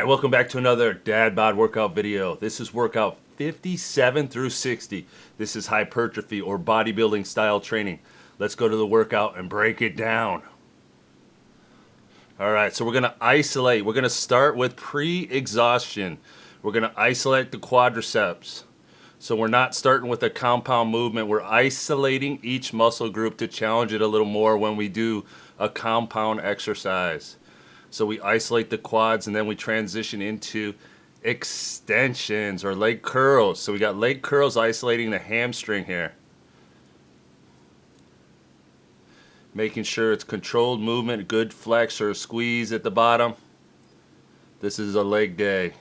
Alright, welcome back to another Dad Bod workout video. This is workout 57 through 60. This is hypertrophy or bodybuilding style training. Let's go to the workout and break it down. Alright, so we're going to isolate. We're going to start with pre-exhaustion. We're going to isolate the quadriceps. So we're not starting with a compound movement. We're isolating each muscle group to challenge it a little more when we do a compound exercise. So we isolate the quads and then we transition into extensions or leg curls. So we got leg curls isolating the hamstring here. Making sure it's controlled movement, good flex or squeeze at the bottom. This is a leg day.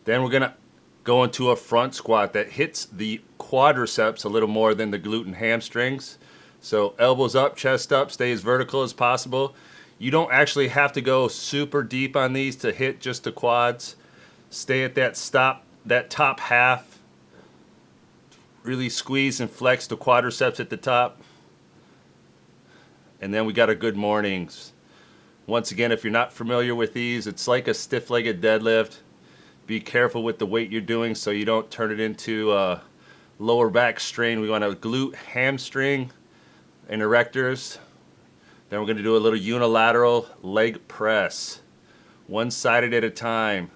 Then we're going to go into a front squat that hits the quadriceps a little more than the glute and hamstrings. So elbows up, chest up, stay as vertical as possible. You don't actually have to go super deep on these to hit just the quads. Stay at that top half. Really squeeze and flex the quadriceps at the top. And then we got our good mornings. Once again, if you're not familiar with these, it's like a stiff-legged deadlift. Be careful with the weight you're doing so you don't turn it into a lower back strain. We want a glute, hamstring, and erectors. Then we're going to do a little unilateral leg press, one-sided at a time.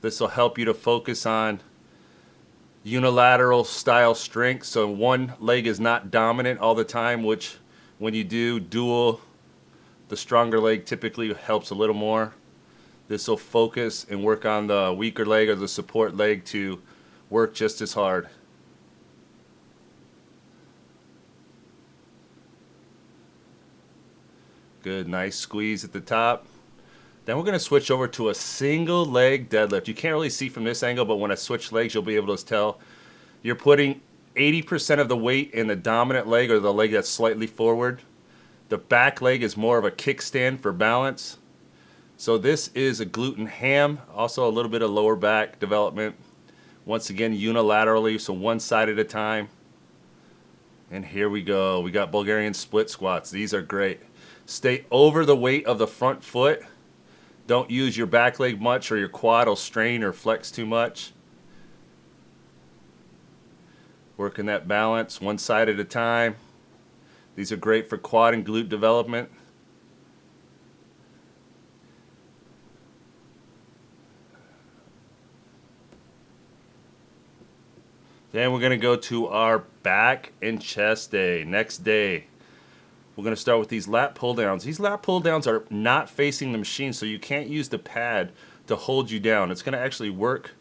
This will help you to focus on unilateral style strength, so one leg is not dominant all the time, which when you do dual, the stronger leg typically helps a little more. This will focus and work on the weaker leg or the support leg to work just as hard. Good, nice squeeze at the top. Then we're going to switch over to a single leg deadlift. You can't really see from this angle, but when I switch legs, you'll be able to tell. You're putting 80% of the weight in the dominant leg or the leg that's slightly forward. The back leg is more of a kickstand for balance. So this is a glute and ham, also a little bit of lower back development. Once again, unilaterally, so one side at a time. And here we go. We got Bulgarian split squats. These are great. Stay over the weight of the front foot. Don't use your back leg much or your quad will strain or flex too much. Working that balance one side at a time. These are great for quad and glute development. Then we're going to go to our back and chest day. Next day, we're going to start with these lat pull downs. These lat pull downs are not facing the machine, so you can't use the pad to hold you down. It's going to actually work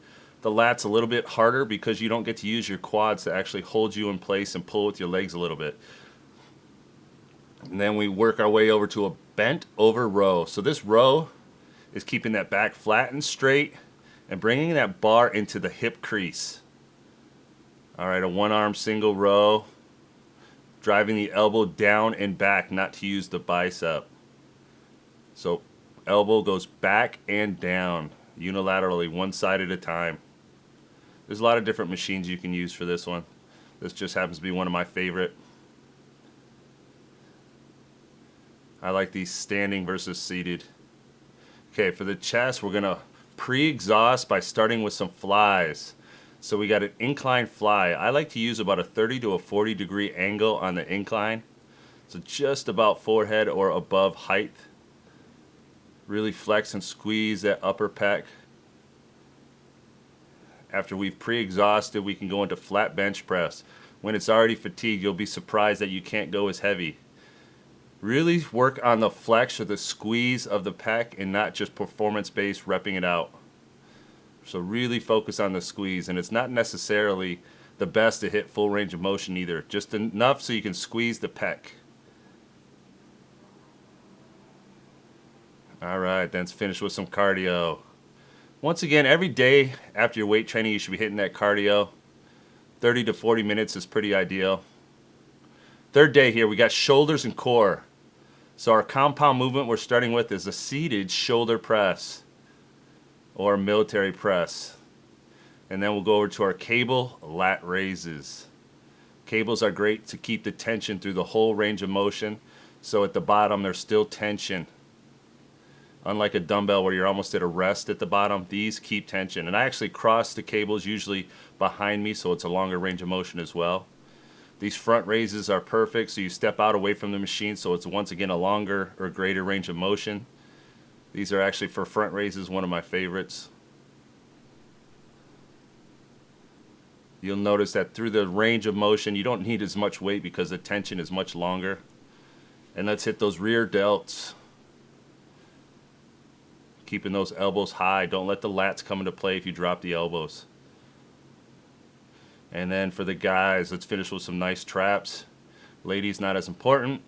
the lats a little bit harder because you don't get to use your quads to actually hold you in place and pull with your legs a little bit. And then we work our way over to a bent over row. So this row is keeping that back flat and straight and bringing that bar into the hip crease. All right, a one-arm single row, driving the elbow down and back, not to use the bicep. So elbow goes back and down, unilaterally, one side at a time. There's a lot of different machines you can use for this one. This just happens to be one of my favorite. I like these standing versus seated. Okay, for the chest, we're going to pre-exhaust by starting with some flies. So we got an incline fly. I like to use about a 30 to a 40 degree angle on the incline. So just about forehead or above height. Really flex and squeeze that upper pec. After we've pre-exhausted, we can go into flat bench press. When it's already fatigued, you'll be surprised that you can't go as heavy. Really work on the flex or the squeeze of the pec and not just performance-based repping it out. So really focus on the squeeze, and it's not necessarily the best to hit full range of motion either. Just enough so you can squeeze the pec. All right, then let's finish with some cardio. Once again, every day after your weight training, you should be hitting that cardio. 30 to 40 minutes is pretty ideal. Third day here, we got shoulders and core. So our compound movement we're starting with is a seated shoulder press or military press. And then we'll go over to our cable lat raises. Cables are great to keep the tension through the whole range of motion. So at the bottom, there's still tension. Unlike a dumbbell where you're almost at a rest at the bottom, these keep tension. And I actually cross the cables usually behind me, so it's a longer range of motion as well. These front raises are perfect, so you step out away from the machine, so it's once again a longer or greater range of motion. These are actually, for front raises, one of my favorites. You'll notice that through the range of motion, you don't need as much weight because the tension is much longer. And let's hit those rear delts. Keeping those elbows high. Don't let the lats come into play if you drop the elbows. And then for the guys, let's finish with some nice traps. Ladies, not as important.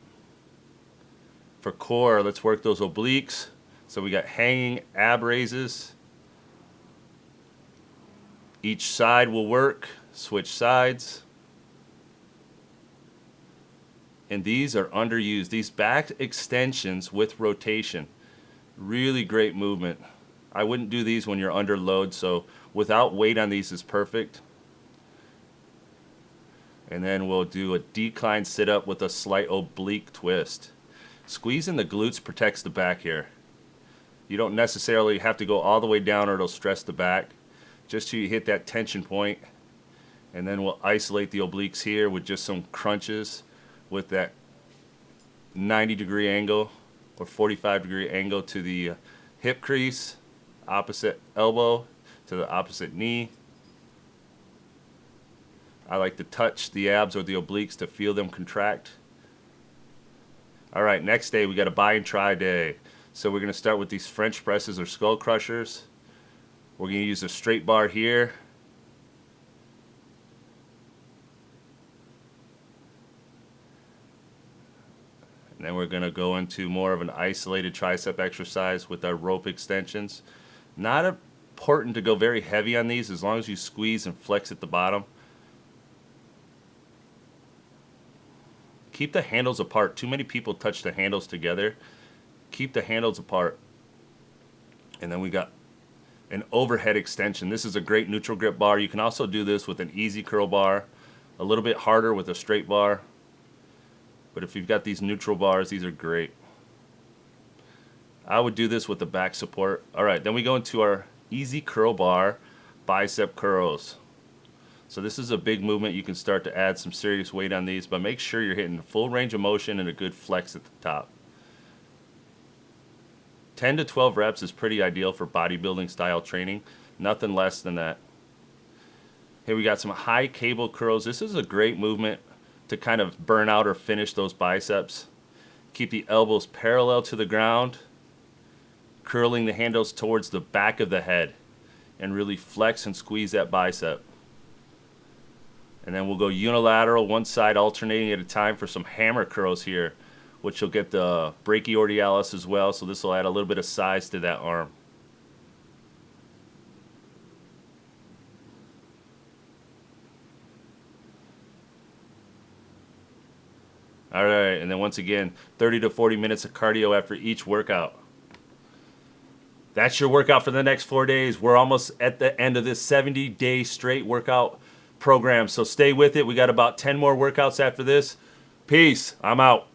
For core, let's work those obliques. So we got hanging ab raises. Each side will work. Switch sides. And these are underused. These back extensions with rotation. Really great movement. I wouldn't do these when you're under load, so without weight on these is perfect. And then we'll do a decline sit-up with a slight oblique twist. Squeezing the glutes protects the back here. You don't necessarily have to go all the way down or it'll stress the back. Just till you hit that tension point. And then we'll isolate the obliques here with just some crunches with that 90-degree angle or 45-degree angle to the hip crease, opposite elbow to the opposite knee. I like to touch the abs or the obliques to feel them contract. All right, next day we got a bi and tri day. So we're going to start with these French presses or skull crushers. We're going to use a straight bar here. And then we're going to go into more of an isolated tricep exercise with our rope extensions. Not important to go very heavy on these as long as you squeeze and flex at the bottom. Keep the handles apart. Too many people touch the handles together. Keep the handles apart. And then we got an overhead extension. This is a great neutral grip bar. You can also do this with an easy curl bar. A little bit harder with a straight bar. But if you've got these neutral bars, these are great. I would do this with the back support. All right, then we go into our easy curl bar bicep curls. So this is a big movement. You can start to add some serious weight on these, but make sure you're hitting full range of motion and a good flex at the top. 10 to 12 reps is pretty ideal for bodybuilding style training. Nothing less than that. Here we got some high cable curls. This is a great movement to kind of burn out or finish those biceps. Keep the elbows parallel to the ground, curling the handles towards the back of the head, and really flex and squeeze that bicep. And then we'll go unilateral, one side alternating at a time for some hammer curls here, which will get the brachiordialis as well, so this will add a little bit of size to that arm. All right, and then once again, 30 to 40 minutes of cardio after each workout. That's your workout for the next 4 days. We're almost at the end of this 70-day straight workout program, so stay with it. We got about 10 more workouts after this. Peace. I'm out.